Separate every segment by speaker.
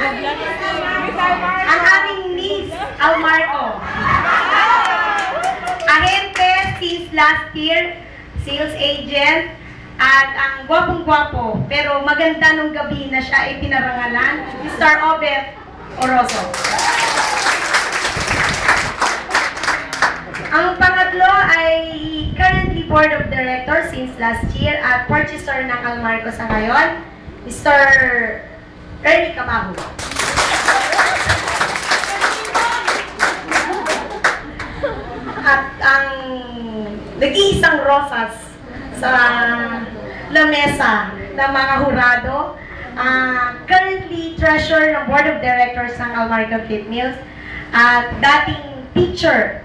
Speaker 1: ang aming Miss Almarco. Ahente since last year, sales agent, at ang gwapong-gwapo, pero maganda nung gabi na siya ay pinarangalan, Mr. Obet Oroso. Ang pangatlo ay currently Board of Directors since last year at purchaser ng Almarco sa ngayon, Mr. Ernie Cabajo. At ang nag-iisang rosas sa lamesa ng mga hurado, currently treasurer ng Board of Directors ng Almarco Fit Meals, at dating teacher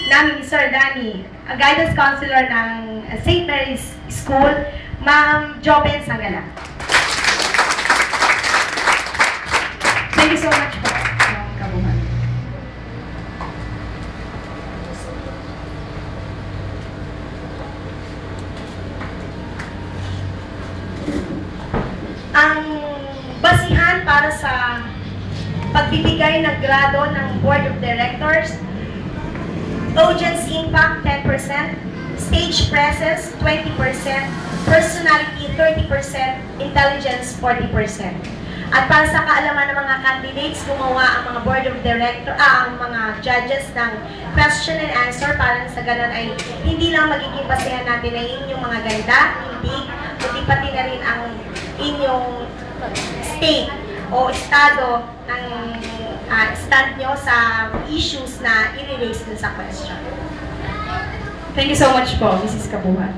Speaker 1: namin ni Sir Danny, guidance counselor ng St. Mary's School, Ma'am Joben Sangala. Thank you so much po, Kabuhan. Ang basihan para sa pagbibigay ng grado ng Board of Directors: audience impact 10%, stage presence 20%, personality 30%, intelligence 40%. At para sa kaalaman ng mga candidates, gumawa ang mga board of director, ang mga judges ng question and answer para sa ganun ay hindi lang magiging basehan natin ay inyong mga ganda, hindi, kundi pati na rin ang inyong state o estado ng stand nyo sa issues na i-raise dun sa question. Thank you so much po, Mrs. Kabuhan.